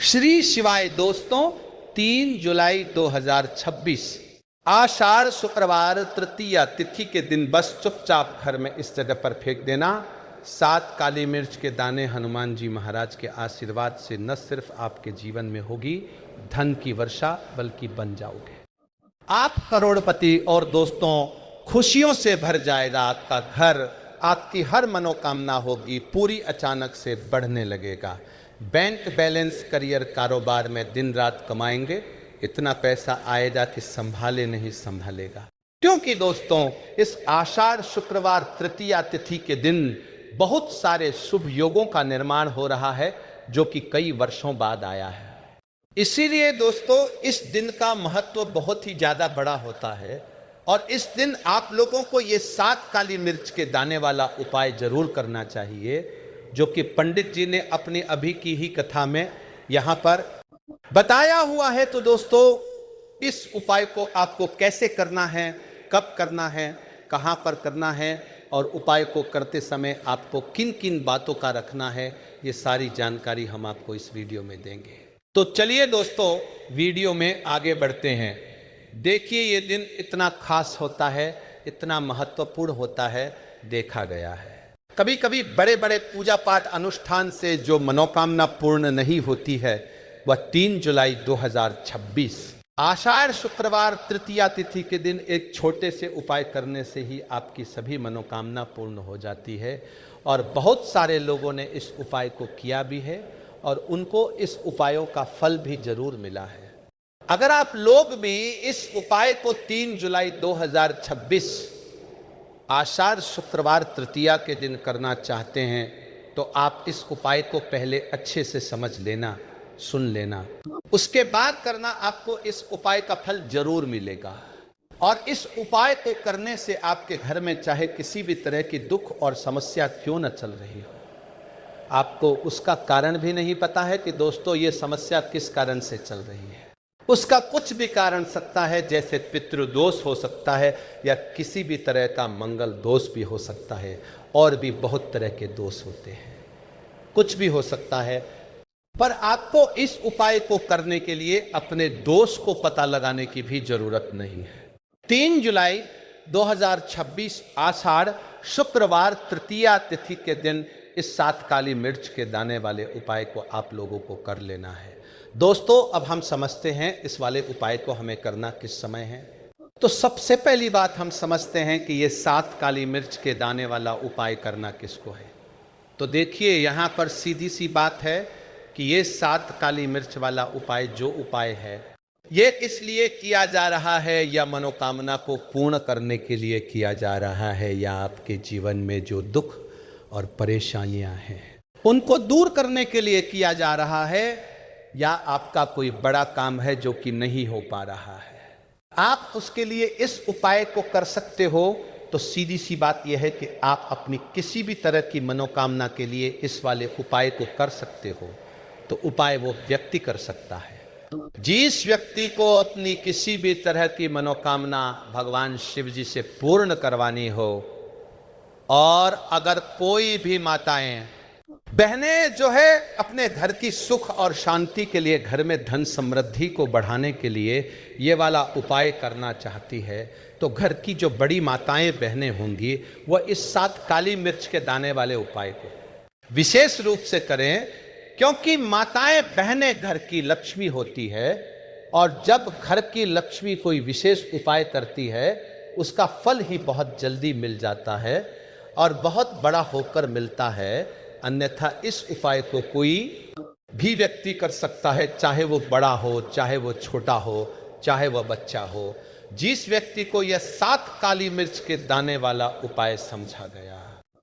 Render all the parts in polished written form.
श्री शिवाय दोस्तों, 3 जुलाई 2026 आषाढ़ शुक्रवार तृतीया तिथि के दिन बस चुपचाप घर में इस जगह पर फेंक देना। 7 काली मिर्च के दाने हनुमान जी महाराज के आशीर्वाद से न सिर्फ आपके जीवन में होगी धन की वर्षा, बल्कि बन जाओगे आप करोड़पति। और दोस्तों, खुशियों से भर जाएगा आपका घर, आपकी हर मनोकामना होगी पूरी, अचानक से बढ़ने लगेगा। बैंक बैलेंस, करियर, कारोबार में दिन रात कमाएंगे, इतना पैसा आएगा कि संभाले नहीं संभालेगा। क्योंकि दोस्तों, इस आषाढ़ शुक्रवार तृतीया तिथि के दिन बहुत सारे शुभ योगों का निर्माण हो रहा है, जो कि कई वर्षों बाद आया है। इसीलिए दोस्तों, इस दिन का महत्व बहुत ही ज्यादा बड़ा होता है और इस दिन आप लोगों को ये 7 काली मिर्च के दाने वाला उपाय जरूर करना चाहिए, जो कि पंडित जी ने अपनी अभी की ही कथा में यहाँ पर बताया हुआ है। तो दोस्तों, इस उपाय को आपको कैसे करना है, कब करना है, कहाँ पर करना है और उपाय को करते समय आपको किन किन बातों का रखना है, ये सारी जानकारी हम आपको इस वीडियो में देंगे। तो चलिए दोस्तों, वीडियो में आगे बढ़ते हैं। देखिए, ये दिन इतना खास होता है, इतना महत्वपूर्ण होता है, देखा गया है। कभी कभी बड़े बड़े पूजा पाठ अनुष्ठान से जो मनोकामना पूर्ण नहीं होती है, वह 3 जुलाई 2026 आषाढ़ शुक्रवार तृतीया तिथि के दिन एक छोटे से उपाय करने से ही आपकी सभी मनोकामना पूर्ण हो जाती है। और बहुत सारे लोगों ने इस उपाय को किया भी है और उनको इस उपायों का फल भी जरूर मिला है। अगर आप लोग भी इस उपाय को 3 जुलाई 2026 आषाढ़ शुक्रवार तृतीया के दिन करना चाहते हैं, तो आप इस उपाय को पहले अच्छे से समझ लेना, सुन लेना, उसके बाद करना। आपको इस उपाय का फल जरूर मिलेगा। और इस उपाय को करने से आपके घर में चाहे किसी भी तरह की दुख और समस्या क्यों न चल रही हो, आपको उसका कारण भी नहीं पता है कि दोस्तों ये समस्या किस कारण से चल रही है। उसका कुछ भी कारण सकता है, जैसे पितृदोष हो सकता है या किसी भी तरह का मंगल दोष भी हो सकता है, और भी बहुत तरह के दोष होते हैं, कुछ भी हो सकता है। पर आपको इस उपाय को करने के लिए अपने दोष को पता लगाने की भी जरूरत नहीं है। 3 जुलाई 2026 आषाढ़ शुक्रवार तृतीया तिथि के दिन इस 7 काली मिर्च के दाने वाले उपाय को आप लोगों को कर लेना है। दोस्तों, अब हम समझते हैं इस वाले उपाय को हमें करना किस समय है। तो सबसे पहली बात हम समझते हैं कि ये 7 काली मिर्च के दाने वाला उपाय करना किसको है। तो देखिए, यहाँ पर सीधी सी बात है कि ये 7 काली मिर्च वाला उपाय जो उपाय है, ये इसलिए किया जा रहा है, या मनोकामना को पूर्ण करने के लिए किया जा रहा है, या आपके जीवन में जो दुख और परेशानियां हैं उनको दूर करने के लिए किया जा रहा है, या आपका कोई बड़ा काम है जो कि नहीं हो पा रहा है, आप उसके लिए इस उपाय को कर सकते हो। तो सीधी सी बात यह है कि आप अपनी किसी भी तरह की मनोकामना के लिए इस वाले उपाय को कर सकते हो। तो उपाय वो व्यक्ति कर सकता है जिस व्यक्ति को अपनी किसी भी तरह की मनोकामना भगवान शिव जी से पूर्ण करवानी हो। और अगर कोई भी माताएं बहनें जो है अपने घर की सुख और शांति के लिए, घर में धन समृद्धि को बढ़ाने के लिए ये वाला उपाय करना चाहती है, तो घर की जो बड़ी माताएं बहनें होंगी वह इस 7 काली मिर्च के दाने वाले उपाय को विशेष रूप से करें। क्योंकि माताएं बहनें घर की लक्ष्मी होती है, और जब घर की लक्ष्मी कोई विशेष उपाय करती है, उसका फल ही बहुत जल्दी मिल जाता है और बहुत बड़ा होकर मिलता है। अन्यथा इस उपाय को कोई भी व्यक्ति कर सकता है, चाहे वो बड़ा हो, चाहे वो छोटा हो, चाहे वह बच्चा हो। जिस व्यक्ति को यह 7 काली मिर्च के दाने वाला उपाय समझा गया,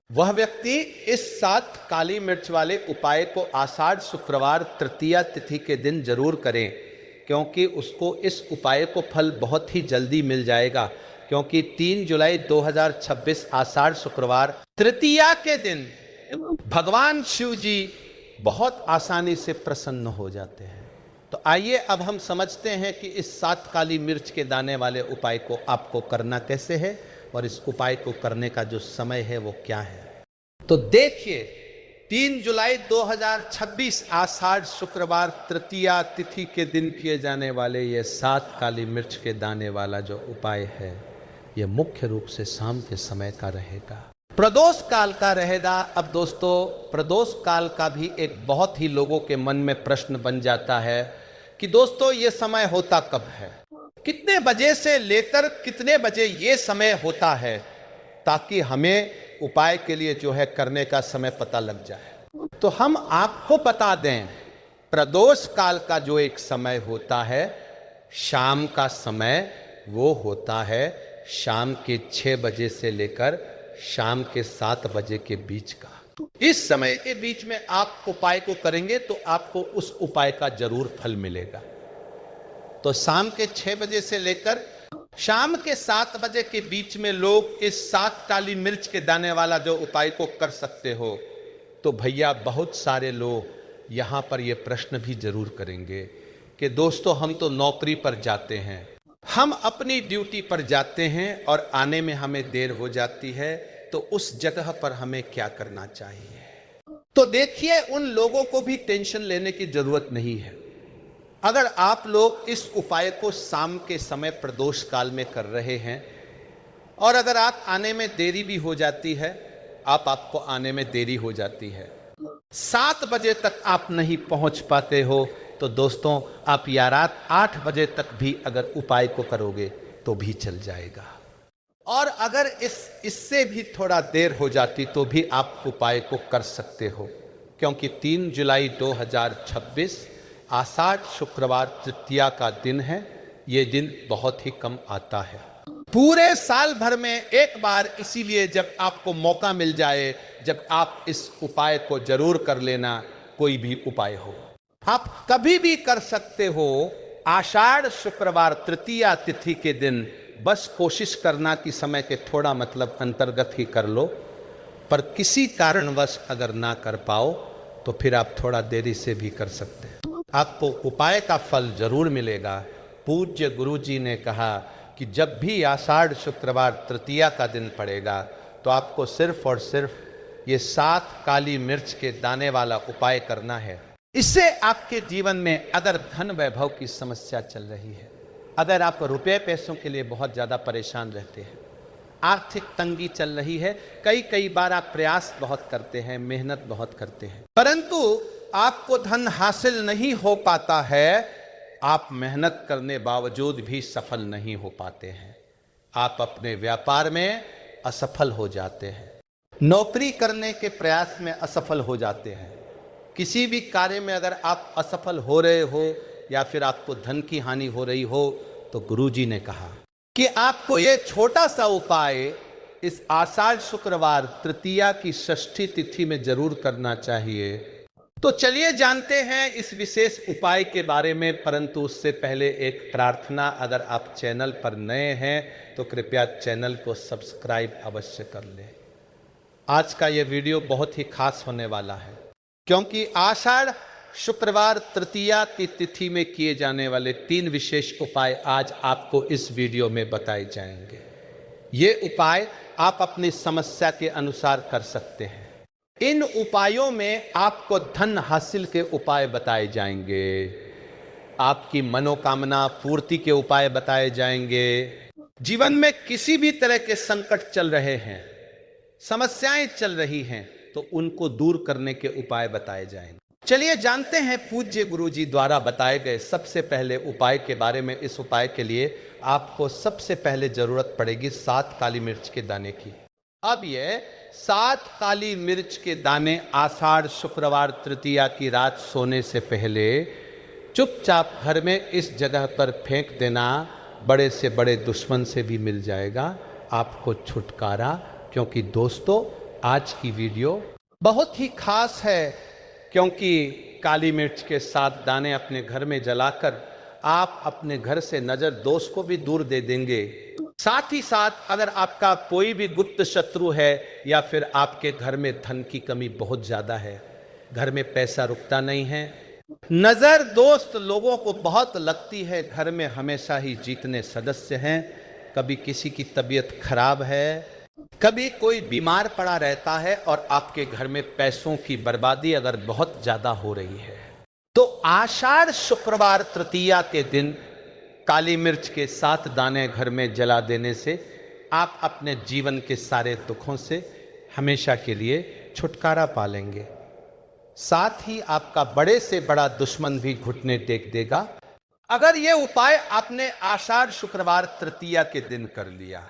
वह व्यक्ति इस 7 काली मिर्च वाले उपाय को आषाढ़ शुक्रवार तृतीया तिथि के दिन जरूर करें, क्योंकि उसको इस उपाय को फल बहुत ही जल्दी मिल जाएगा। क्योंकि 3 जुलाई 2026 आषाढ़ शुक्रवार तृतीया के दिन भगवान शिव जी बहुत आसानी से प्रसन्न हो जाते हैं। तो आइए अब हम समझते हैं कि इस 7 काली मिर्च के दाने वाले उपाय को आपको करना कैसे है, और इस उपाय को करने का जो समय है वो क्या है। तो देखिए, 3 जुलाई 2026 आषाढ़ शुक्रवार तृतीया तिथि के दिन किए जाने वाले ये 7 काली मिर्च के दाने वाला जो उपाय है, ये मुख्य रूप से शाम के समय का रहेगा, प्रदोष काल का रहेगा। अब दोस्तों, प्रदोष काल का भी एक बहुत ही लोगों के मन में प्रश्न बन जाता है कि दोस्तों ये समय होता कब है, कितने बजे से लेकर कितने बजे ये समय होता है, ताकि हमें उपाय के लिए जो है करने का समय पता लग जाए। तो हम आपको बता दें, प्रदोष काल का जो एक समय होता है, शाम का समय, वो होता है शाम के 6 बजे से लेकर शाम के 7 बजे के बीच का। इस समय के बीच में आप उपाय को करेंगे तो आपको उस उपाय का जरूर फल मिलेगा। तो शाम के 6 बजे से लेकर शाम के 7 बजे के बीच में लोग इस 7 काली मिर्च के दाने वाला जो उपाय को कर सकते हो। तो भैया बहुत सारे लोग यहाँ पर ये प्रश्न भी जरूर करेंगे कि दोस्तों हम तो नौकरी पर जाते हैं, हम अपनी ड्यूटी पर जाते हैं और आने में हमें देर हो जाती है, तो उस जगह पर हमें क्या करना चाहिए। तो देखिए, उन लोगों को भी टेंशन लेने की जरूरत नहीं है। अगर आप लोग इस उपाय को शाम के समय प्रदोष काल में कर रहे हैं और अगर आप आने में देरी भी हो जाती है, आपको आने में देरी हो जाती है, 7 बजे तक आप नहीं पहुंच पाते हो, तो दोस्तों आप या रात 8 बजे तक भी अगर उपाय को करोगे तो भी चल जाएगा। और अगर इससे भी थोड़ा देर हो जाती तो भी आप उपाय को कर सकते हो, क्योंकि 3 जुलाई 2026 आषाढ़ शुक्रवार तृतीया का दिन है। ये दिन बहुत ही कम आता है पूरे साल भर में एक बार, इसीलिए जब आपको मौका मिल जाए, जब आप इस उपाय को जरूर कर लेना। कोई भी उपाय हो, आप कभी भी कर सकते हो। आषाढ़ शुक्रवार तृतीया तिथि के दिन बस कोशिश करना कि समय के थोड़ा मतलब अंतर्गत ही कर लो, पर किसी कारणवश अगर ना कर पाओ तो फिर आप थोड़ा देरी से भी कर सकते हैं, आपको उपाय का फल जरूर मिलेगा। पूज्य गुरु जी ने कहा कि जब भी आषाढ़ शुक्रवार तृतीया का दिन पड़ेगा तो आपको सिर्फ और सिर्फ ये 7 काली मिर्च के दाने वाला उपाय करना है। इससे आपके जीवन में अगर धन वैभव की समस्या चल रही है, अगर आप रुपए पैसों के लिए बहुत ज़्यादा परेशान रहते हैं, आर्थिक तंगी चल रही है, कई बार आप प्रयास बहुत करते हैं, मेहनत बहुत करते हैं, परंतु आपको धन हासिल नहीं हो पाता है, आप मेहनत करने बावजूद भी सफल नहीं हो पाते हैं, आप अपने व्यापार में असफल हो जाते हैं, नौकरी करने के प्रयास में असफल हो जाते हैं, किसी भी कार्य में अगर आप असफल हो रहे हो या फिर आपको धन की हानि हो रही हो, तो गुरुजी ने कहा कि आपको ये छोटा सा उपाय इस आषाढ़ शुक्रवार तृतीया की षष्ठी तिथि में जरूर करना चाहिए। तो चलिए जानते हैं इस विशेष उपाय के बारे में, परंतु उससे पहले एक प्रार्थना, अगर आप चैनल पर नए हैं तो कृपया चैनल को सब्सक्राइब अवश्य कर लें। आज का ये वीडियो बहुत ही खास होने वाला है, क्योंकि आषाढ़ शुक्रवार तृतीया की तिथि में किए जाने वाले 3 विशेष उपाय आज आपको इस वीडियो में बताए जाएंगे। ये उपाय आप अपनी समस्या के अनुसार कर सकते हैं। इन उपायों में आपको धन हासिल के उपाय बताए जाएंगे, आपकी मनोकामना पूर्ति के उपाय बताए जाएंगे। जीवन में किसी भी तरह के संकट चल रहे हैं, समस्याएं चल रही हैं, तो उनको दूर करने के उपाय बताए जाएंगे। चलिए जानते हैं पूज्य गुरुजी द्वारा बताए गए सबसे पहले उपाय के बारे में। इस उपाय के लिए आपको सबसे पहले जरूरत पड़ेगी 7 काली मिर्च के दाने की। अब ये 7 काली मिर्च के दाने आषाढ़ शुक्रवार तृतीया की रात सोने से पहले चुपचाप घर में इस जगह पर फेंक देना। बड़े से बड़े दुश्मन से भी मिल जाएगा आपको छुटकारा, क्योंकि दोस्तों आज की वीडियो बहुत ही खास है, क्योंकि काली मिर्च के 7 दाने अपने घर में जलाकर आप अपने घर से नजर दोष को भी दूर दे देंगे। साथ ही साथ अगर आपका कोई भी गुप्त शत्रु है या फिर आपके घर में धन की कमी बहुत ज्यादा है, घर में पैसा रुकता नहीं है, नजर दोस्त लोगों को बहुत लगती है, घर में हमेशा ही जीतने सदस्य हैं, कभी किसी की तबीयत खराब है, कभी कोई बीमार पड़ा रहता है और आपके घर में पैसों की बर्बादी अगर बहुत ज्यादा हो रही है, तो आषाढ़ शुक्रवार तृतीया के दिन काली मिर्च के 7 दाने घर में जला देने से आप अपने जीवन के सारे दुखों से हमेशा के लिए छुटकारा पालेंगे। साथ ही आपका बड़े से बड़ा दुश्मन भी घुटने टेक देगा। अगर ये उपाय आपने आषाढ़ शुक्रवार तृतीया के दिन कर लिया,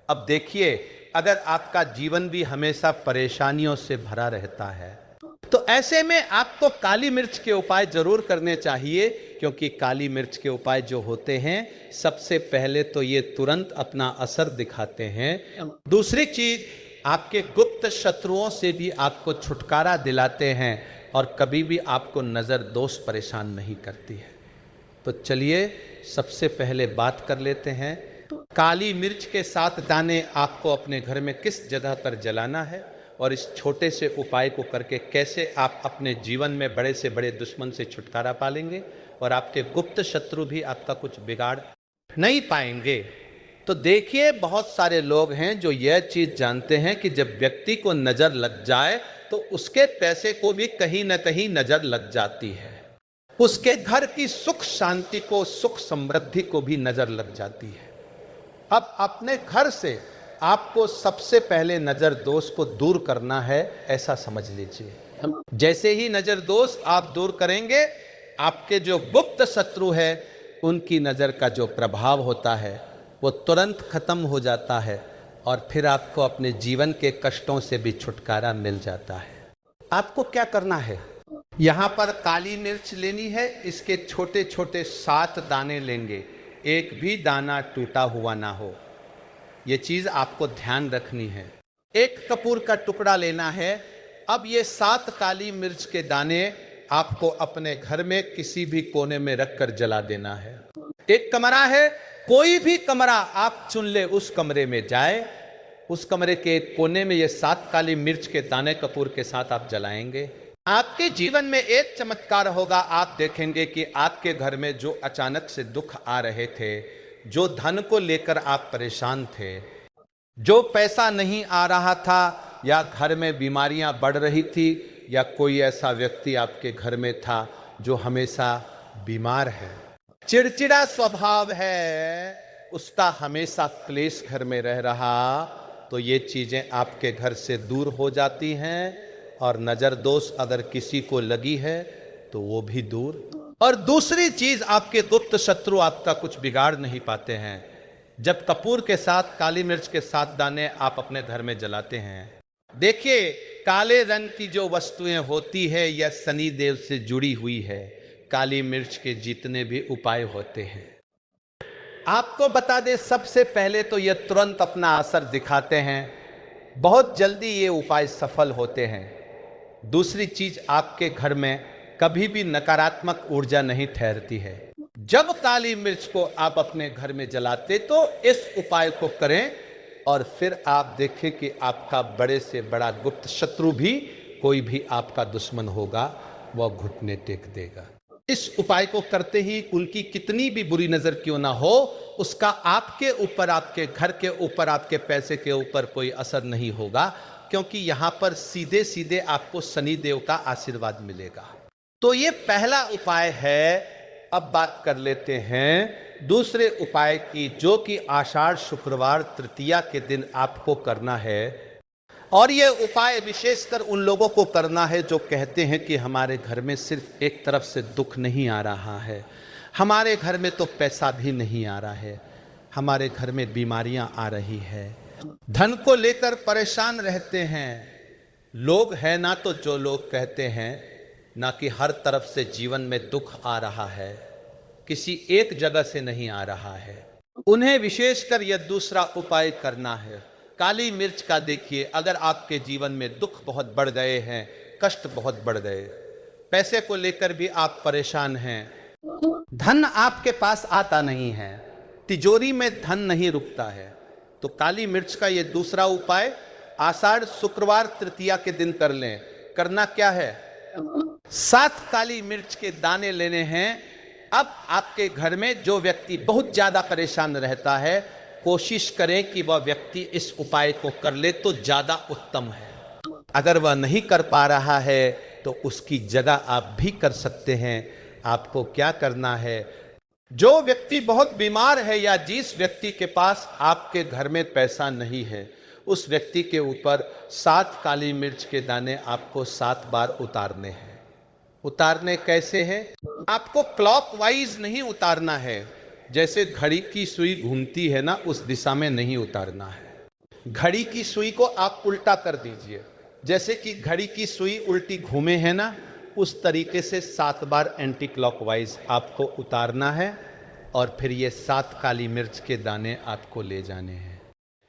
अब देखिए, अगर आपका जीवन भी हमेशा परेशानियों से भरा रहता है, तो ऐसे में आपको काली मिर्च के उपाय जरूर करने चाहिए, क्योंकि काली मिर्च के उपाय जो होते हैं, सबसे पहले तो ये तुरंत अपना असर दिखाते हैं। दूसरी चीज, आपके गुप्त शत्रुओं से भी आपको छुटकारा दिलाते हैं और कभी भी आपको नजर दोष परेशान नहीं करती है। तो चलिए सबसे पहले बात कर लेते हैं, काली मिर्च के 7 दाने आपको अपने घर में किस जगह पर जलाना है और इस छोटे से उपाय को करके कैसे आप अपने जीवन में बड़े से बड़े दुश्मन से छुटकारा पालेंगे और आपके गुप्त शत्रु भी आपका कुछ बिगाड़ नहीं पाएंगे। तो देखिए, बहुत सारे लोग हैं जो यह चीज जानते हैं कि जब व्यक्ति को नजर लग जाए तो उसके पैसे को भी कहीं ना कहीं नजर लग जाती है, उसके घर की सुख शांति को, सुख समृद्धि को भी नजर लग जाती है। अब अपने घर से आपको सबसे पहले नजर दोष को दूर करना है, ऐसा समझ लीजिए। जैसे ही नजर दोष आप दूर करेंगे, आपके जो गुप्त शत्रु है उनकी नजर का जो प्रभाव होता है वो तुरंत खत्म हो जाता है और फिर आपको अपने जीवन के कष्टों से भी छुटकारा मिल जाता है। आपको क्या करना है, यहाँ पर काली मिर्च लेनी है, इसके छोटे छोटे 7 दाने लेंगे, एक भी दाना टूटा हुआ ना हो, ये चीज आपको ध्यान रखनी है। एक कपूर का टुकड़ा लेना है। अब ये 7 काली मिर्च के दाने आपको अपने घर में किसी भी कोने में रखकर जला देना है। एक कमरा है, कोई भी कमरा आप चुन ले, उस कमरे में जाए, उस कमरे के एक कोने में ये 7 काली मिर्च के दाने कपूर के साथ आप जलाएंगे। आपके जीवन में एक चमत्कार होगा, आप देखेंगे कि आपके घर में जो अचानक से दुख आ रहे थे, जो धन को लेकर आप परेशान थे, जो पैसा नहीं आ रहा था, या घर में बीमारियां बढ़ रही थी, या कोई ऐसा व्यक्ति आपके घर में था जो हमेशा बीमार है, चिड़चिड़ा स्वभाव है, उसका हमेशा क्लेश घर में रह रहा, तो ये चीजें आपके घर से दूर हो जाती हैं और नजर दोष अगर किसी को लगी है तो वो भी दूर। और दूसरी चीज, आपके गुप्त शत्रु आपका कुछ बिगाड़ नहीं पाते हैं। जब कपूर के साथ काली मिर्च के 7 दाने आप अपने घर में जलाते हैं, देखिए, काले रंग की जो वस्तुएं होती है यह शनि देव से जुड़ी हुई है। काली मिर्च के जितने भी उपाय होते हैं, आपको बता दे, सबसे पहले तो यह तुरंत अपना असर दिखाते हैं, बहुत जल्दी ये उपाय सफल होते हैं। दूसरी चीज, आपके घर में कभी भी नकारात्मक ऊर्जा नहीं ठहरती है। जब काली मिर्च को आप अपने घर में जलाते तो इस उपाय को करें और फिर आप देखें कि आपका बड़े से बड़ा गुप्त शत्रु भी, कोई भी आपका दुश्मन होगा, वह घुटने टेक देगा। इस उपाय को करते ही उनकी कितनी भी बुरी नजर क्यों ना हो, उसका आपके ऊपर, आपके घर के ऊपर, आपके पैसे के ऊपर कोई असर नहीं होगा, क्योंकि यहां पर सीधे सीधे आपको शनि देव का आशीर्वाद मिलेगा। तो ये पहला उपाय है। अब बात कर लेते हैं दूसरे उपाय की, जो कि आषाढ़ शुक्रवार तृतीया के दिन आपको करना है। और ये उपाय विशेषकर उन लोगों को करना है जो कहते हैं कि हमारे घर में सिर्फ एक तरफ से दुख नहीं आ रहा है, हमारे घर में तो पैसा भी नहीं आ रहा है, हमारे घर में बीमारियां आ रही है, धन को लेकर परेशान रहते हैं। लोग हैं ना, तो जो लोग कहते हैं ना कि हर तरफ से जीवन में दुख आ रहा है, किसी एक जगह से नहीं आ रहा है, उन्हें विशेषकर यह दूसरा उपाय करना है। काली मिर्च का देखिए, अगर आपके जीवन में दुख बहुत बढ़ गए हैं, कष्ट बहुत बढ़ गए, पैसे को लेकर भी आप परेशान हैं, धन आपके पास आता नहीं है, तिजोरी में धन नहीं रुकता है, तो काली मिर्च का ये दूसरा उपाय आषाढ़ शुक्रवार तृतीया के दिन कर लें। करना क्या है, 7 काली मिर्च के दाने लेने हैं। अब आपके घर में जो व्यक्ति बहुत ज्यादा परेशान रहता है, कोशिश करें कि वह व्यक्ति इस उपाय को कर ले तो ज्यादा उत्तम है। अगर वह नहीं कर पा रहा है तो उसकी जगह आप भी कर सकते हैं। आपको क्या करना है, जो व्यक्ति बहुत बीमार है या जिस व्यक्ति के पास आपके घर में पैसा नहीं है, उस व्यक्ति के ऊपर 7 काली मिर्च के दाने आपको 7 बार उतारने हैं। उतारने कैसे हैं? आपको क्लॉकवाइज नहीं उतारना है, जैसे घड़ी की सुई घूमती है ना, उस दिशा में नहीं उतारना है। घड़ी की सुई को आप उल्टा कर दीजिए, जैसे कि घड़ी की सुई उल्टी घूमे है ना, उस तरीके से 7 बार एंटी क्लॉकवाइज आपको उतारना है और फिर ये 7 काली मिर्च के दाने आपको ले जाने हैं।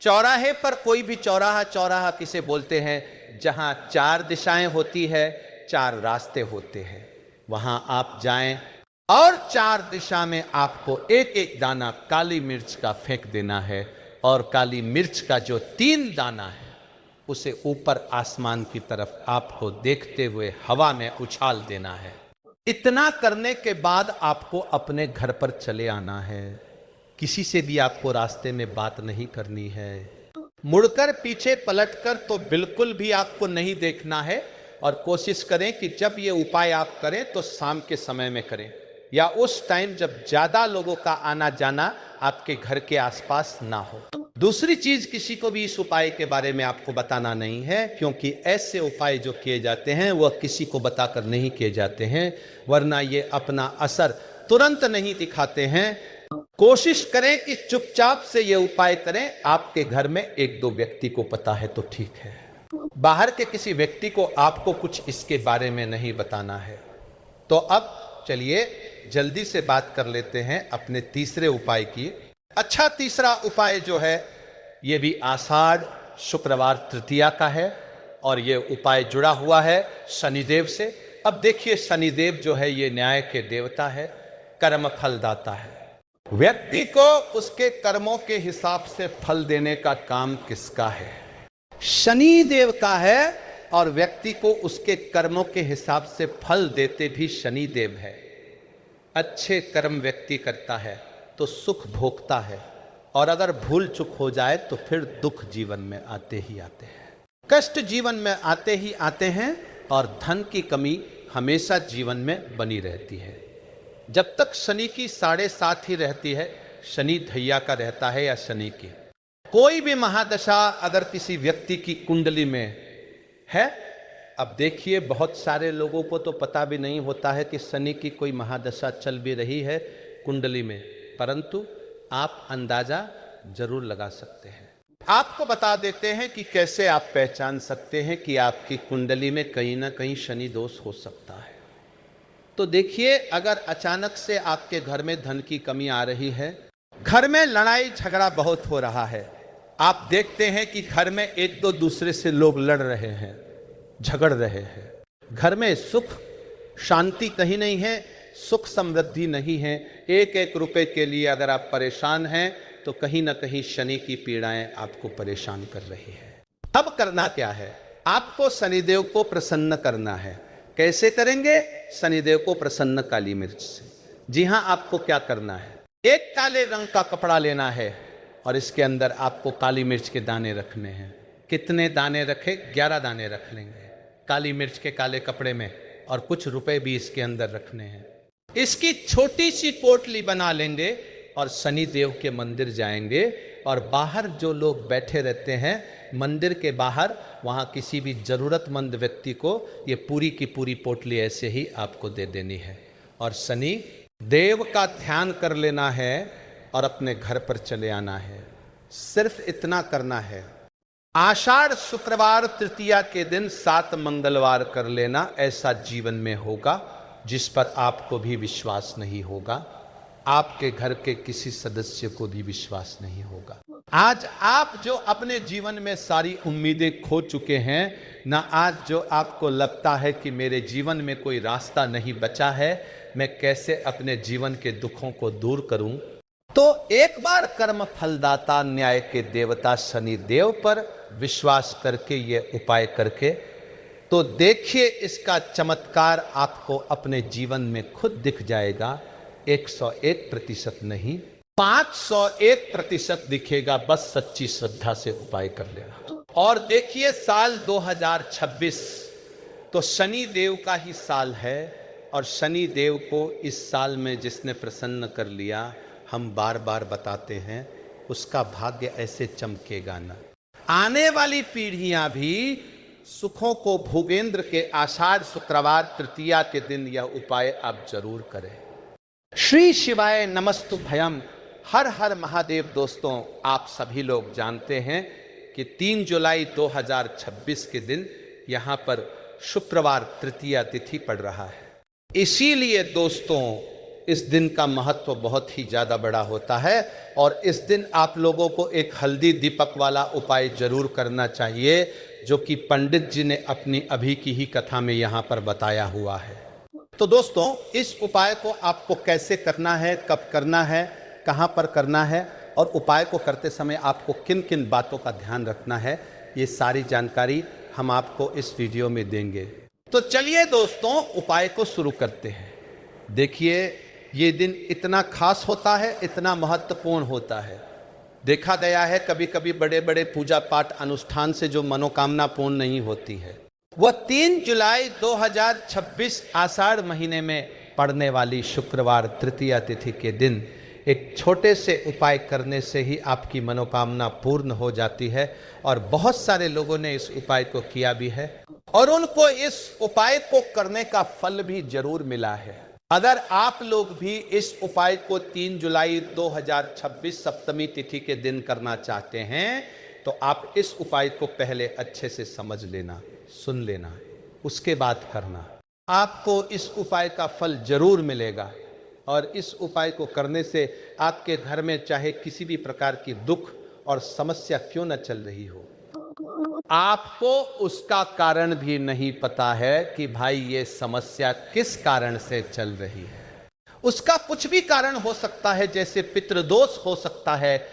चौराहे पर, कोई भी चौराहा, चौराहा किसे बोलते हैं जहां 4 दिशाएं होती है, 4 रास्ते होते हैं, वहां आप जाएं और 4 दिशा में आपको एक एक दाना काली मिर्च का फेंक देना है और काली मिर्च का जो 3 दाना है उसे ऊपर आसमान की तरफ आपको देखते हुए हवा में उछाल देना है। इतना करने के बाद आपको अपने घर पर चले आना है। किसी से भी आपको रास्ते में बात नहीं करनी है। मुड़कर पीछे पलटकर तो बिल्कुल भी आपको नहीं देखना है और कोशिश करें कि जब ये उपाय आप करें तो शाम के समय में करें या उस टाइम जब ज्यादा लोगों का आना जाना आपके घर के आसपास ना हो। दूसरी चीज, किसी को भी इस उपाय के बारे में आपको बताना नहीं है, क्योंकि ऐसे उपाय जो किए जाते हैं वह किसी को बताकर नहीं किए जाते हैं, वरना ये अपना असर तुरंत नहीं दिखाते हैं। कोशिश करें कि चुपचाप से ये उपाय करें। आपके घर में 1-2 व्यक्ति को पता है तो ठीक है, बाहर के किसी व्यक्ति को आपको कुछ इसके बारे में नहीं बताना है। तो अब चलिए जल्दी से बात कर लेते हैं अपने तीसरे उपाय की। अच्छा, तीसरा उपाय जो है ये भी आषाढ़ शुक्रवार तृतीया का है और ये उपाय जुड़ा हुआ है शनिदेव से। अब देखिए, शनिदेव जो है ये न्याय के देवता है, कर्म फलदाता है। व्यक्ति को उसके कर्मों के हिसाब से फल देने का काम किसका है? शनिदेव का है, और व्यक्ति को उसके कर्मों के हिसाब से फल देते भी शनिदेव है। अच्छे कर्म व्यक्ति करता है तो सुख भोगता है, और अगर भूल चूक हो जाए तो फिर दुख जीवन में आते ही आते हैं, कष्ट जीवन में आते ही आते हैं, और धन की कमी हमेशा जीवन में बनी रहती है। जब तक शनि की 7.5 ही रहती है, शनि धैया का रहता है या शनि की कोई भी महादशा अगर किसी व्यक्ति की कुंडली में है, अब देखिए बहुत सारे लोगों को तो पता भी नहीं होता है कि शनि की कोई महादशा चल भी रही है कुंडली में, परंतु आप अंदाजा जरूर लगा सकते हैं। आपको बता देते हैं कि कैसे आप पहचान सकते हैं कि आपकी कुंडली में कहीं ना कहीं शनि दोष हो सकता है। तो देखिए, अगर अचानक से आपके घर में धन की कमी आ रही है, घर में लड़ाई झगड़ा बहुत हो रहा है, आप देखते हैं कि घर में 1-2 दूसरे से लोग लड़ रहे हैं, झगड़ रहे हैं, घर में सुख शांति कहीं नहीं है, सुख समृद्धि नहीं है, 1-1 रुपए के लिए अगर आप परेशान हैं तो कहीं ना कहीं शनि की पीड़ाएं आपको परेशान कर रही है। अब करना क्या है? आपको शनिदेव को प्रसन्न करना है। कैसे करेंगे? शनिदेव को प्रसन्न काली मिर्च से। जी हां, आपको क्या करना है? एक काले रंग का कपड़ा लेना है और इसके अंदर आपको काली मिर्च के दाने रखने हैं। कितने दाने रखे? 11 दाने रख लेंगे काली मिर्च के काले कपड़े में, और कुछ रुपए भी इसके अंदर रखने हैं। इसकी छोटी सी पोटली बना लेंगे और शनिदेव के मंदिर जाएंगे, और बाहर जो लोग बैठे रहते हैं मंदिर के बाहर, वहाँ किसी भी ज़रूरतमंद व्यक्ति को ये पूरी की पूरी पोटली ऐसे ही आपको दे देनी है, और शनि देव का ध्यान कर लेना है और अपने घर पर चले आना है। सिर्फ इतना करना है। आषाढ़ शुक्रवार तृतीया के दिन 7 मंगलवार कर लेना, ऐसा जीवन में होगा जिस पर आपको भी विश्वास नहीं होगा, आपके घर के किसी सदस्य को भी विश्वास नहीं होगा। आज आप जो अपने जीवन में सारी उम्मीदें खो चुके हैं ना, आज जो आपको लगता है कि मेरे जीवन में कोई रास्ता नहीं बचा है, मैं कैसे अपने जीवन के दुखों को दूर करूं, तो एक बार कर्म फलदाता न्याय के देवता शनि देव पर विश्वास करके ये उपाय करके, तो देखिए इसका चमत्कार आपको अपने जीवन में खुद दिख जाएगा। 101% नहीं, 501% दिखेगा, बस सच्ची श्रद्धा से उपाय कर लेना। और देखिए साल 2026 तो शनि देव का ही साल है, और शनि देव को इस साल में जिसने प्रसन्न कर लिया, हम बार बार बताते हैं, उसका भाग्य ऐसे चमकेगा ना। आने वाली पीढ़ियां भी सुखों को भोगेंद्र के आषाढ़ शुक्रवार तृतीया के दिन यह उपाय आप जरूर करें। श्री शिवाय नमस्तु भयम, हर हर महादेव। दोस्तों, आप सभी लोग जानते हैं कि 3 जुलाई 2026 के दिन यहाँ पर शुक्रवार तृतीया तिथि पड़ रहा है। इसीलिए दोस्तों इस दिन का महत्व बहुत ही ज़्यादा बड़ा होता है, और इस दिन आप लोगों को एक हल्दी दीपक वाला उपाय जरूर करना चाहिए, जो कि पंडित जी ने अपनी अभी की ही कथा में यहाँ पर बताया हुआ है। तो दोस्तों, इस उपाय को आपको कैसे करना है, कब करना है, कहाँ पर करना है, और उपाय को करते समय आपको किन किन बातों का ध्यान रखना है, ये सारी जानकारी हम आपको इस वीडियो में देंगे। तो चलिए दोस्तों, उपाय को शुरू करते हैं। देखिए, ये दिन इतना खास होता है, इतना महत्वपूर्ण होता है। देखा गया है कभी कभी बड़े बड़े पूजा पाठ अनुष्ठान से जो मनोकामना पूर्ण नहीं होती है, वह 3 जुलाई 2026 आषाढ़ महीने में पड़ने वाली शुक्रवार तृतीया तिथि के दिन एक छोटे से उपाय करने से ही आपकी मनोकामना पूर्ण हो जाती है। और बहुत सारे लोगों ने इस उपाय को किया भी है, और उनको इस उपाय को करने का फल भी जरूर मिला है। अगर आप लोग भी इस उपाय को 3 जुलाई 2026 सप्तमी तिथि के दिन करना चाहते हैं, तो आप इस उपाय को पहले अच्छे से समझ लेना, सुन लेना, उसके बाद करना। आपको इस उपाय का फल जरूर मिलेगा, और इस उपाय को करने से आपके घर में चाहे किसी भी प्रकार की दुख और समस्या क्यों न चल रही हो, आपको उसका कारण भी नहीं पता है कि भाई ये समस्या किस कारण से चल रही है। उसका कुछ भी कारण हो सकता है, जैसे पितृदोष हो सकता है,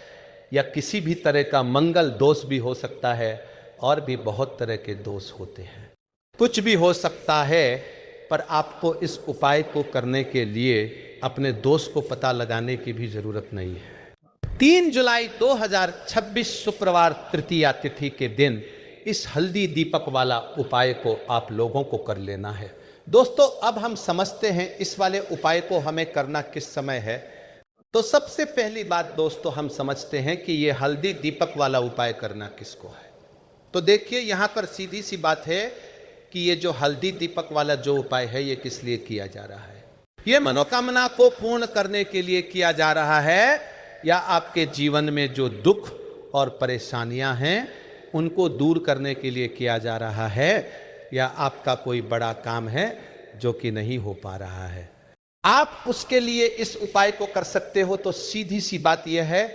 या किसी भी तरह का मंगल दोष भी हो सकता है, और भी बहुत तरह के दोष होते हैं। कुछ भी हो सकता है, पर आपको इस उपाय को करने के लिए अपने दोष को पता लगाने की भी जरूरत नहीं है। 3 जुलाई 2026 शुक्रवार तृतीया तिथि के दिन इस हल्दी दीपक वाला उपाय को आप लोगों को कर लेना है। दोस्तों, अब हम समझते हैं इस वाले उपाय को हमें करना किस समय है। तो सबसे पहली बात दोस्तों, हम समझते हैं कि ये हल्दी दीपक वाला उपाय करना किसको है। तो देखिए, यहाँ पर सीधी सी बात है कि ये जो हल्दी दीपक वाला जो उपाय है, ये किस लिए किया जा रहा है। ये मनोकामना को पूर्ण करने के लिए किया जा रहा है, या आपके जीवन में जो दुख और परेशानियां हैं उनको दूर करने के लिए किया जा रहा है, या आपका कोई बड़ा काम है जो कि नहीं हो पा रहा है। आप उसके लिए इस उपाय को कर सकते हो। तो सीधी सी बात यह है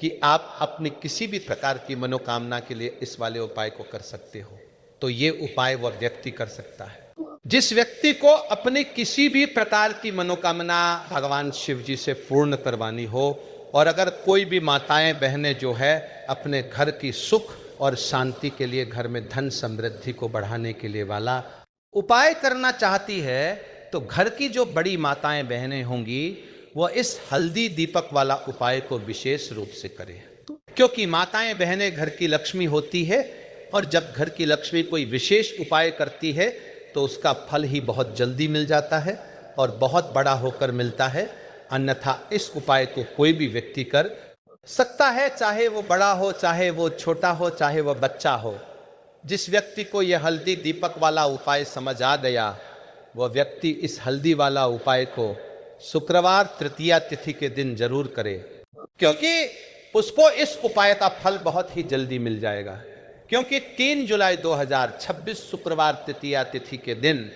कि आप अपनी किसी भी प्रकार की मनोकामना के लिए इस वाले उपाय को कर सकते हो। तो ये उपाय वह व्यक्ति कर सकता है जिस व्यक्ति को अपनी किसी भी प्रकार की मनोकामना भगवान शिव जी से पूर्ण करवानी हो। और अगर कोई भी माताएं बहनें जो है अपने घर की सुख और शांति के लिए, घर में धन समृद्धि को बढ़ाने के लिए वाला उपाय करना चाहती है, तो घर की जो बड़ी माताएं बहनें होंगी वह इस हल्दी दीपक वाला उपाय को विशेष रूप से करें। क्योंकि माताएं बहनें घर की लक्ष्मी होती है, और जब घर की लक्ष्मी कोई विशेष उपाय करती है तो उसका फल ही बहुत जल्दी मिल जाता है और बहुत बड़ा होकर मिलता है। अन्यथा इस उपाय को कोई भी व्यक्ति कर सकता है, चाहे वो बड़ा हो, चाहे वो छोटा हो, चाहे वो बच्चा हो। जिस व्यक्ति को यह हल्दी दीपक वाला उपाय समझ आ गया, वह व्यक्ति इस हल्दी वाला उपाय को शुक्रवार तृतीया तिथि के दिन जरूर करे, क्योंकि उसको इस उपाय का फल बहुत ही जल्दी मिल जाएगा। क्योंकि 3 जुलाई 2026 शुक्रवार तृतीया तिथि के दिन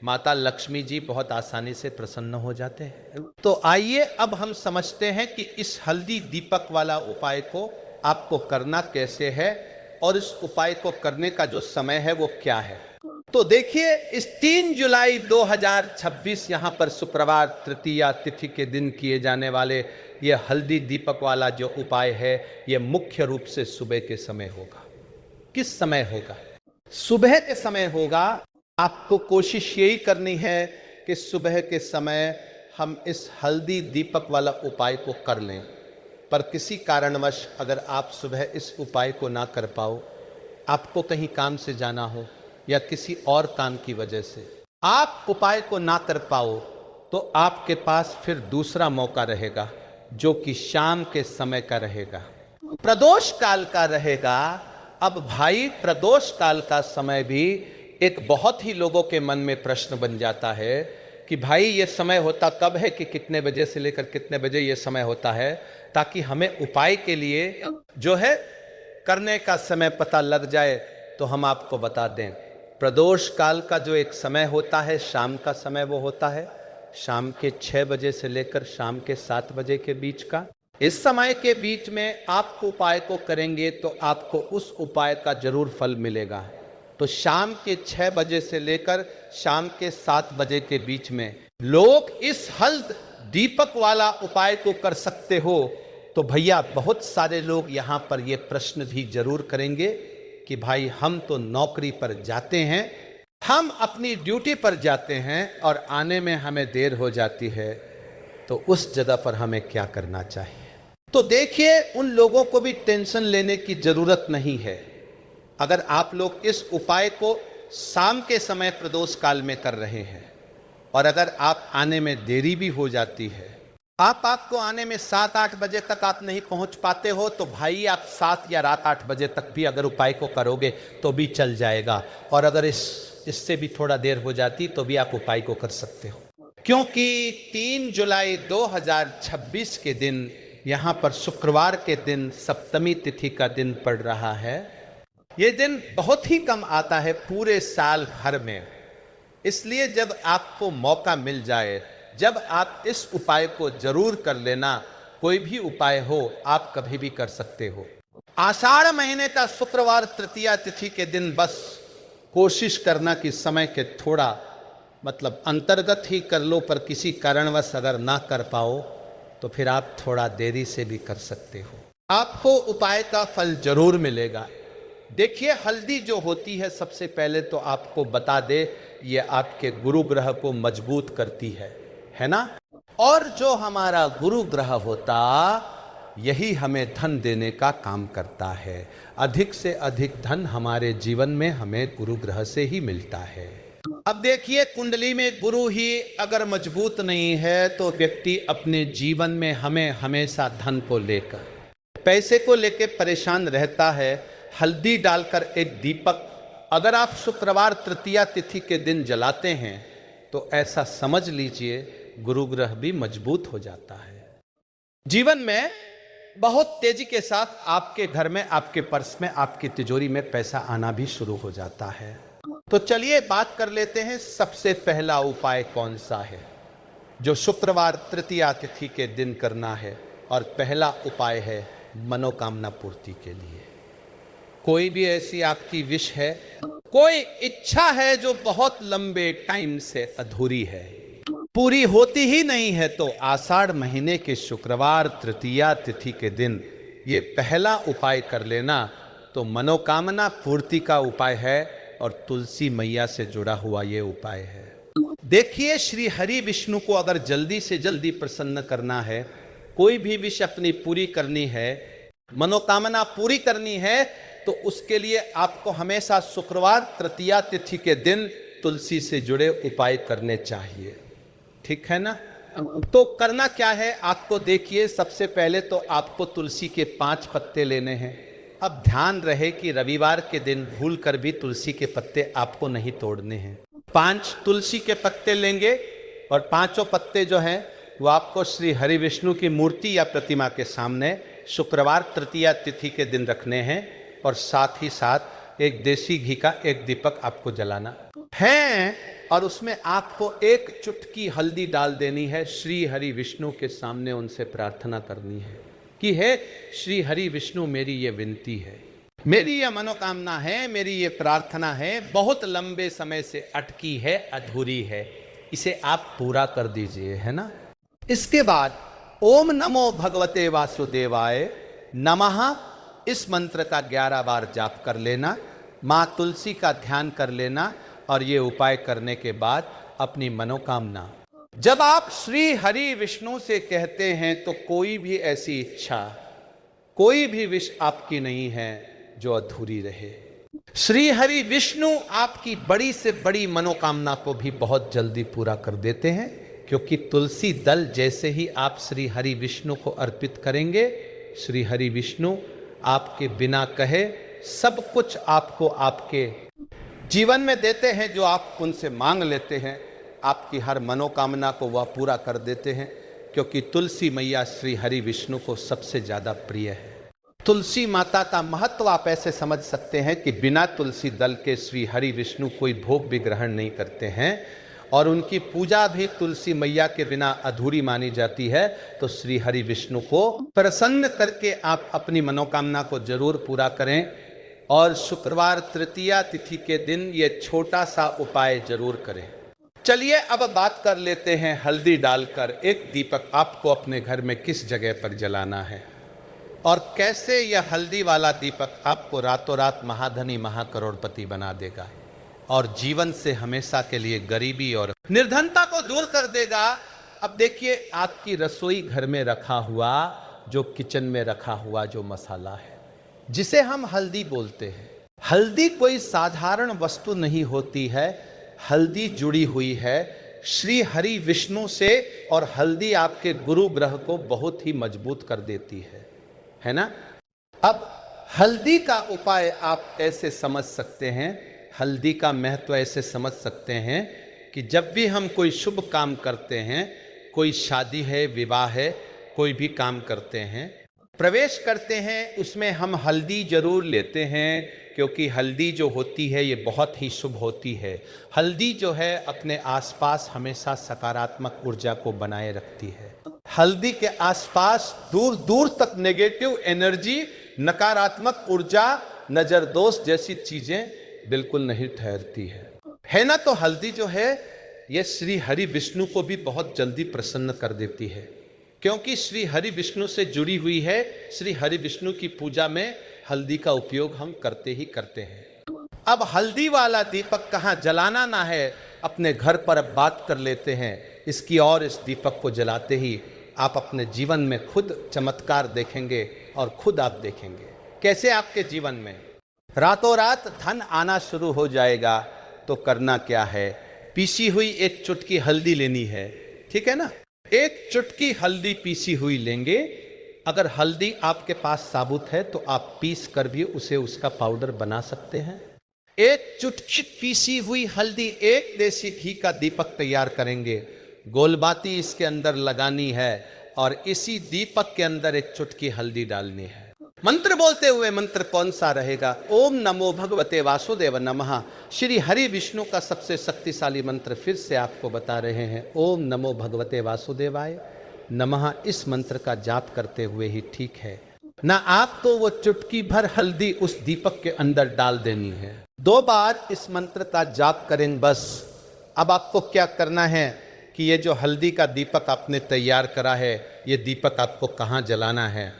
माता लक्ष्मी जी बहुत आसानी से प्रसन्न हो जाते हैं। तो आइए अब हम समझते हैं कि इस हल्दी दीपक वाला उपाय को आपको करना कैसे है, और इस उपाय को करने का जो समय है वो क्या है। तो देखिए, इस 3 जुलाई 2026 यहाँ पर शुक्रवार तृतीया तिथि के दिन किए जाने वाले ये हल्दी दीपक वाला जो उपाय है, ये मुख्य रूप से सुबह के समय होगा। किस समय होगा? सुबह के समय होगा। आपको कोशिश यही करनी है कि सुबह के समय हम इस हल्दी दीपक वाला उपाय को कर लें। पर किसी कारणवश अगर आप सुबह इस उपाय को ना कर पाओ, आपको कहीं काम से जाना हो या किसी और काम की वजह से आप उपाय को ना कर पाओ, तो आपके पास फिर दूसरा मौका रहेगा जो कि शाम के समय का रहेगा, प्रदोष काल का रहेगा। अब भाई प्रदोष काल का समय भी एक बहुत ही लोगों के मन में प्रश्न बन जाता है कि भाई ये समय होता कब है, कि कितने बजे से लेकर कितने बजे ये समय होता है, ताकि हमें उपाय के लिए जो है करने का समय पता लग जाए। तो हम आपको बता दें, प्रदोष काल का जो एक समय होता है, शाम का समय, वो होता है शाम के 6 बजे से लेकर शाम के 7 बजे के बीच का। इस समय के बीच में आप उपाय को करेंगे तो आपको उस उपाय का जरूर फल मिलेगा। तो शाम के 6 बजे से लेकर शाम के 7 बजे के बीच में लोग इस हल्द दीपक वाला उपाय को कर सकते हो। तो भैया बहुत सारे लोग यहाँ पर ये प्रश्न भी जरूर करेंगे कि भाई हम तो नौकरी पर जाते हैं, हम अपनी ड्यूटी पर जाते हैं और आने में हमें देर हो जाती है, तो उस जगह पर हमें क्या करना चाहिए। तो देखिए, उन लोगों को भी टेंशन लेने की जरूरत नहीं है। अगर आप लोग इस उपाय को शाम के समय प्रदोष काल में कर रहे हैं और अगर आप आने में देरी भी हो जाती है, आपको आने में 7-8 बजे तक आप नहीं पहुंच पाते हो, तो भाई आप 7 या रात 8 बजे तक भी अगर उपाय को करोगे तो भी चल जाएगा। और अगर इससे भी थोड़ा देर हो जाती तो भी आप उपाय को कर सकते हो, क्योंकि 3 जुलाई 2026 के दिन यहाँ पर शुक्रवार के दिन सप्तमी तिथि का दिन पड़ रहा है। ये दिन बहुत ही कम आता है पूरे साल भर में, इसलिए जब आपको मौका मिल जाए, जब आप इस उपाय को जरूर कर लेना। कोई भी उपाय हो आप कभी भी कर सकते हो। आषाढ़ महीने का शुक्रवार तृतीया तिथि के दिन बस कोशिश करना कि समय के थोड़ा अंतर्गत ही कर लो, पर किसी कारणवश अगर ना कर पाओ तो फिर आप थोड़ा देरी से भी कर सकते हो, आपको उपाय का फल जरूर मिलेगा। देखिए, हल्दी जो होती है, सबसे पहले तो आपको बता दे, ये आपके गुरु ग्रह को मजबूत करती है ना। और जो हमारा गुरु ग्रह होता, यही हमें धन देने का काम करता है। अधिक से अधिक धन हमारे जीवन में हमें गुरु ग्रह से ही मिलता है। अब देखिए, कुंडली में गुरु ही अगर मजबूत नहीं है तो व्यक्ति अपने जीवन में हमेशा धन को लेकर, पैसे को लेकर परेशान रहता है। हल्दी डालकर एक दीपक अगर आप शुक्रवार तृतीया तिथि के दिन जलाते हैं तो ऐसा समझ लीजिए गुरु ग्रह भी मजबूत हो जाता है। जीवन में बहुत तेजी के साथ आपके घर में, आपके पर्स में, आपकी तिजोरी में पैसा आना भी शुरू हो जाता है। तो चलिए बात कर लेते हैं, सबसे पहला उपाय कौन सा है जो शुक्रवार तृतीया तिथि के दिन करना है। और पहला उपाय है मनोकामना पूर्ति के लिए। कोई भी ऐसी आपकी विश है, कोई इच्छा है जो बहुत लंबे टाइम से अधूरी है, पूरी होती ही नहीं है, तो आषाढ़ महीने के शुक्रवार तृतीया तिथि के दिन ये पहला उपाय कर लेना। तो मनोकामना पूर्ति का उपाय है और तुलसी मैया से जुड़ा हुआ ये उपाय है। देखिए, श्री हरि विष्णु को अगर जल्दी से जल्दी प्रसन्न करना है, कोई भी विश अपनी पूरी करनी है, मनोकामना पूरी करनी है, तो उसके लिए आपको हमेशा शुक्रवार तृतीया तिथि के दिन तुलसी से जुड़े उपाय करने चाहिए। ठीक है ना। तो करना क्या है आपको, देखिए, सबसे पहले तो आपको तुलसी के 5 पत्ते लेने हैं। अब ध्यान रहे कि रविवार के दिन भूल कर भी तुलसी के पत्ते आपको नहीं तोड़ने हैं। 5 तुलसी के पत्ते लेंगे और 5 पत्ते जो हैं वो आपको श्री हरि विष्णु की मूर्ति या प्रतिमा के सामने शुक्रवार तृतीया तिथि के दिन रखने हैं। और साथ ही साथ एक देसी घी का एक दीपक आपको जलाना है और उसमें आपको एक चुटकी हल्दी डाल देनी है। श्री हरि विष्णु के सामने उनसे प्रार्थना करनी है कि हे श्री हरि विष्णु, मेरी ये विनती है, मेरी ये मनोकामना है, मेरी ये प्रार्थना है, बहुत लंबे समय से अटकी है, अधूरी है, इसे आप पूरा कर दीजिए, है ना। इसके बाद ओम नमो भगवते वासुदेवाय नमः, इस मंत्र का 11 बार जाप कर लेना, माँ तुलसी का ध्यान कर लेना और ये उपाय करने के बाद अपनी मनोकामना, जब आप श्री हरि विष्णु से कहते हैं तो कोई भी ऐसी इच्छा कोई भी विश आपकी नहीं है जो अधूरी रहे। श्री हरि विष्णु आपकी बड़ी से बड़ी मनोकामना को भी बहुत जल्दी पूरा कर देते हैं, क्योंकि तुलसी दल जैसे ही आप श्री हरि विष्णु को अर्पित करेंगे, श्री हरि विष्णु आपके बिना कहे सब कुछ आपको आपके जीवन में देते हैं। जो आप उनसे मांग लेते हैं, आपकी हर मनोकामना को वह पूरा कर देते हैं, क्योंकि तुलसी मैया श्री हरि विष्णु को सबसे ज़्यादा प्रिय है। तुलसी माता का महत्व आप ऐसे समझ सकते हैं कि बिना तुलसी दल के श्री हरि विष्णु कोई भोग भी ग्रहण नहीं करते हैं, और उनकी पूजा भी तुलसी मैया के बिना अधूरी मानी जाती है। तो श्री हरि विष्णु को प्रसन्न करके आप अपनी मनोकामना को जरूर पूरा करें, और शुक्रवार तृतीया तिथि के दिन ये छोटा सा उपाय जरूर करें। चलिए अब बात कर लेते हैं हल्दी डालकर एक दीपक आपको अपने घर में किस जगह पर जलाना है, और कैसे यह हल्दी वाला दीपक आपको रातों रात महाधनी महाकरोड़पति बना देगा और जीवन से हमेशा के लिए गरीबी और निर्धनता को दूर कर देगा। अब देखिए, आपकी रसोई घर में रखा हुआ, जो किचन में रखा हुआ जो मसाला है, जिसे हम हल्दी बोलते हैं, हल्दी कोई साधारण वस्तु नहीं होती है। हल्दी जुड़ी हुई है श्री हरि विष्णु से, और हल्दी आपके गुरु ग्रह को बहुत ही मजबूत कर देती है ना। अब हल्दी का उपाय आप ऐसे समझ सकते हैं, हल्दी का महत्व ऐसे समझ सकते हैं कि जब भी हम कोई शुभ काम करते हैं, कोई शादी है, विवाह है, कोई भी काम करते हैं, प्रवेश करते हैं, उसमें हम हल्दी जरूर लेते हैं, क्योंकि हल्दी जो होती है ये बहुत ही शुभ होती है। हल्दी जो है अपने आसपास हमेशा सकारात्मक ऊर्जा को बनाए रखती है। हल्दी के आसपास दूर दूर तक नेगेटिव एनर्जी, नकारात्मक ऊर्जा, नजर दोष जैसी चीजें बिल्कुल नहीं ठहरती है ना। तो हल्दी जो है ये श्री हरि विष्णु को भी बहुत जल्दी प्रसन्न कर देती है, क्योंकि श्री हरि विष्णु से जुड़ी हुई है। श्री हरि विष्णु की पूजा में हल्दी का उपयोग हम करते ही करते हैं। अब हल्दी वाला दीपक कहाँ जलाना ना है, अपने घर पर अब बात कर लेते हैं इसकी। और इस दीपक को जलाते ही आप अपने जीवन में खुद चमत्कार देखेंगे, और खुद आप देखेंगे कैसे आपके जीवन में रातों रात धन आना शुरू हो जाएगा। तो करना क्या है, पीसी हुई एक चुटकी हल्दी लेनी है, ठीक है ना। एक चुटकी हल्दी पीसी हुई लेंगे। अगर हल्दी आपके पास साबुत है तो आप पीस कर भी उसे उसका पाउडर बना सकते हैं। एक चुटकी पीसी हुई हल्दी, एक देसी घी का दीपक तैयार करेंगे। गोलबाती इसके अंदर लगानी है, और इसी दीपक के अंदर एक चुटकी हल्दी डालनी है। मंत्र बोलते हुए, मंत्र कौन सा रहेगा? ओम नमो भगवते वासुदेव नमः। श्री हरि विष्णु का सबसे शक्तिशाली मंत्र फिर से आपको बता रहे हैं। ओम नमो भगवते वासुदेवाय नमः। इस मंत्र का जाप करते हुए ही ठीक है ना, आपको वो चुटकी भर हल्दी उस दीपक के अंदर डाल देनी है। 2 बार इस मंत्र का जाप करें बस। अब आपको क्या करना है कि ये जो हल्दी का दीपक आपने तैयार करा है, ये दीपक आपको कहाँ जलाना है?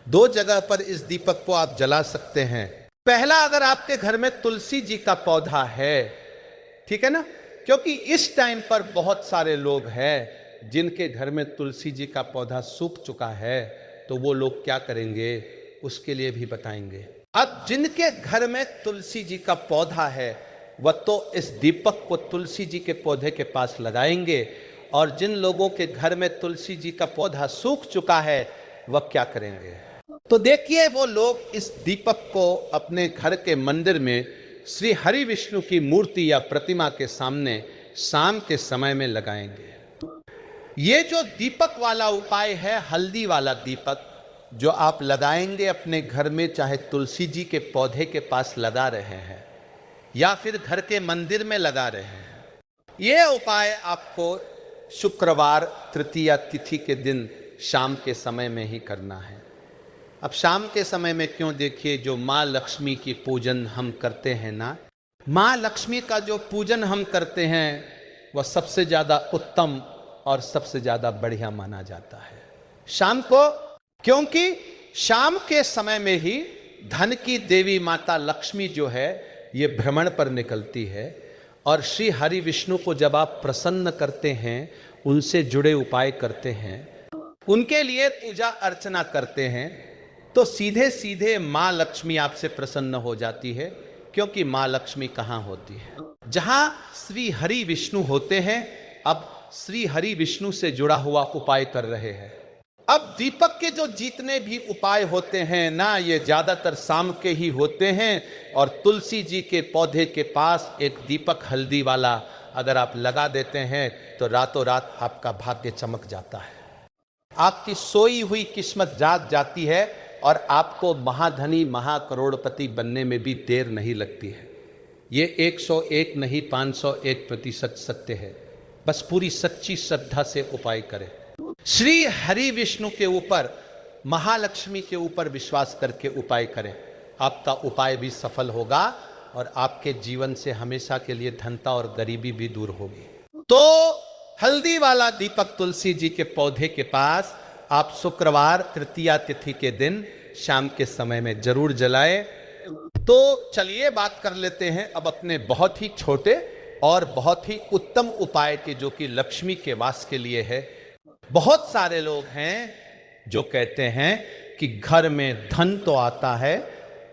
2 जगह पर इस दीपक को आप जला सकते हैं। पहला, अगर आपके घर में तुलसी जी का पौधा है, ठीक है ना, क्योंकि इस टाइम पर बहुत सारे लोग हैं जिनके घर में तुलसी जी का पौधा सूख चुका है, तो वो लोग क्या करेंगे उसके लिए भी बताएंगे। अब जिनके घर में तुलसी जी का पौधा है वह तो इस दीपक को तुलसी जी के पौधे के पास लगाएंगे, और जिन लोगों के घर में तुलसी जी का पौधा सूख चुका है वह क्या करेंगे? तो देखिए, वो लोग इस दीपक को अपने घर के मंदिर में श्री हरि विष्णु की मूर्ति या प्रतिमा के सामने शाम के समय में लगाएंगे। ये जो दीपक वाला उपाय है, हल्दी वाला दीपक जो आप लगाएंगे अपने घर में, चाहे तुलसी जी के पौधे के पास लगा रहे हैं या फिर घर के मंदिर में लगा रहे हैं, ये उपाय आपको शुक्रवार तृतीया तिथि के दिन शाम के समय में ही करना है। अब शाम के समय में क्यों? देखिए, जो माँ लक्ष्मी की पूजन हम करते हैं ना, माँ लक्ष्मी का जो पूजन हम करते हैं वह सबसे ज़्यादा उत्तम और सबसे ज़्यादा बढ़िया माना जाता है शाम को, क्योंकि शाम के समय में ही धन की देवी माता लक्ष्मी जो है ये भ्रमण पर निकलती है। और श्री हरि विष्णु को जब आप प्रसन्न करते हैं, उनसे जुड़े उपाय करते हैं, उनके लिए पूजा अर्चना करते हैं, तो सीधे सीधे माँ लक्ष्मी आपसे प्रसन्न हो जाती है, क्योंकि माँ लक्ष्मी कहाँ होती है? जहां श्री हरि विष्णु होते हैं। अब श्री हरि विष्णु से जुड़ा हुआ उपाय कर रहे हैं। अब दीपक के जो जितने भी उपाय होते हैं ना, ये ज्यादातर शाम के ही होते हैं। और तुलसी जी के पौधे के पास एक दीपक हल्दी वाला अगर आप लगा देते हैं तो रातों रात आपका भाग्य चमक जाता है, आपकी सोई हुई किस्मत जाग जाती है और आपको महाधनी महाकरोड़पति बनने में भी देर नहीं लगती है। ये 101 नहीं 501% सत्य है। बस पूरी सच्ची श्रद्धा से उपाय करें। श्री हरि विष्णु के ऊपर, महालक्ष्मी के ऊपर विश्वास करके उपाय करें। आपका उपाय भी सफल होगा और आपके जीवन से हमेशा के लिए धनता और गरीबी भी दूर होगी। तो हल्दी वाला दीपक तुलसी जी के पौधे के पास आप शुक्रवार तृतीया तिथि के दिन शाम के समय में जरूर जलाएं। तो चलिए बात कर लेते हैं अब अपने बहुत ही छोटे और बहुत ही उत्तम उपाय के, जो कि लक्ष्मी के वास के लिए है। बहुत सारे लोग हैं जो कहते हैं कि घर में धन तो आता है,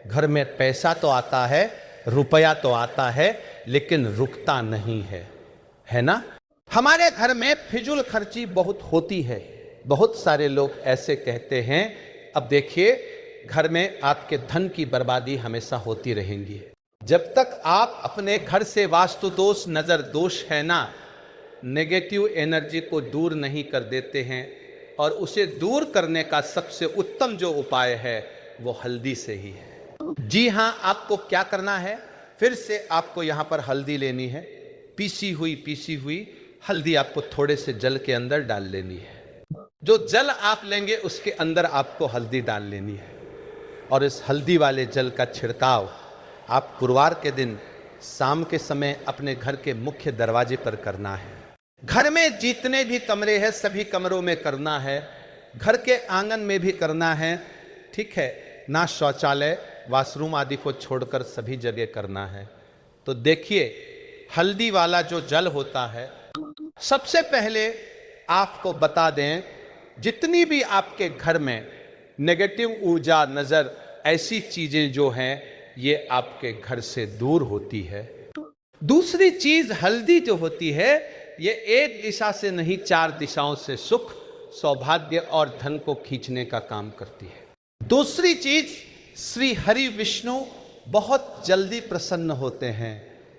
घर में पैसा तो आता है, रुपया तो आता है, लेकिन रुकता नहीं है ना? हमारे घर में फिजूल खर्ची बहुत होती है। बहुत सारे लोग ऐसे कहते हैं। अब देखिए, घर में आपके धन की बर्बादी हमेशा होती रहेंगी। जब तक आप अपने घर से वास्तु दोष, नजर दोष है ना, नेगेटिव एनर्जी को दूर नहीं कर देते हैं। और उसे दूर करने का सबसे उत्तम जो उपाय है वो हल्दी से ही है। जी हाँ, आपको क्या करना है, फिर से आपको यहाँ पर हल्दी लेनी है। पीसी हुई हल्दी आपको थोड़े से जल के अंदर डाल लेनी है। जो जल आप लेंगे उसके अंदर आपको हल्दी डाल लेनी है। और इस हल्दी वाले जल का छिड़काव आप गुरुवार के दिन शाम के समय अपने घर के मुख्य दरवाजे पर करना है। घर में जितने भी कमरे हैं सभी कमरों में करना है। घर के आंगन में भी करना है, ठीक है ना? शौचालय, वॉशरूम आदि को छोड़कर सभी जगह करना है। तो देखिए, हल्दी वाला जो जल होता है, सबसे पहले आपको बता दें, जितनी भी आपके घर में नेगेटिव ऊर्जा, नजर, ऐसी चीजें जो हैं, ये आपके घर से दूर होती है। दूसरी चीज, हल्दी जो होती है, ये एक दिशा से नहीं 4 दिशाओं से सुख, सौभाग्य और धन को खींचने का काम करती है। दूसरी चीज, श्री हरि विष्णु बहुत जल्दी प्रसन्न होते हैं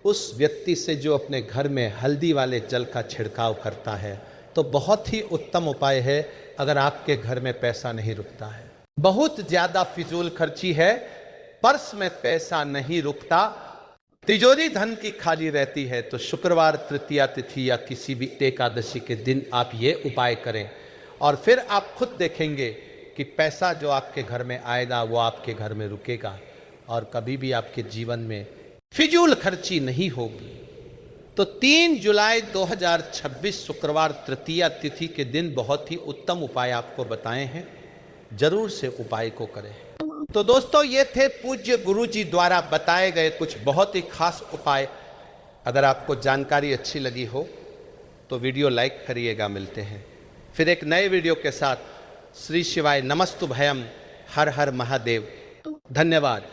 उस व्यक्ति से जो अपने घर में हल्दी वाले जल का छिड़काव करता है। तो बहुत ही उत्तम उपाय है अगर आपके घर में पैसा नहीं रुकता है, बहुत ज्यादा फिजूल खर्ची है, पर्स में पैसा नहीं रुकता, तिजोरी धन की खाली रहती है, तो शुक्रवार तृतीया तिथि या किसी भी एकादशी के दिन आप ये उपाय करें। और फिर आप खुद देखेंगे कि पैसा जो आपके घर में आएगा वो आपके घर में रुकेगा और कभी भी आपके जीवन में फिजूल खर्ची नहीं होगी। तो 3 जुलाई 2026 शुक्रवार तृतीया तिथि के दिन बहुत ही उत्तम उपाय आपको बताए हैं, जरूर से उपाय को करें। तो दोस्तों, ये थे पूज्य गुरु जी द्वारा बताए गए कुछ बहुत ही खास उपाय। अगर आपको जानकारी अच्छी लगी हो तो वीडियो लाइक करिएगा। मिलते हैं फिर एक नए वीडियो के साथ। श्री शिवाय नमस्तु भयम, हर हर महादेव। धन्यवाद।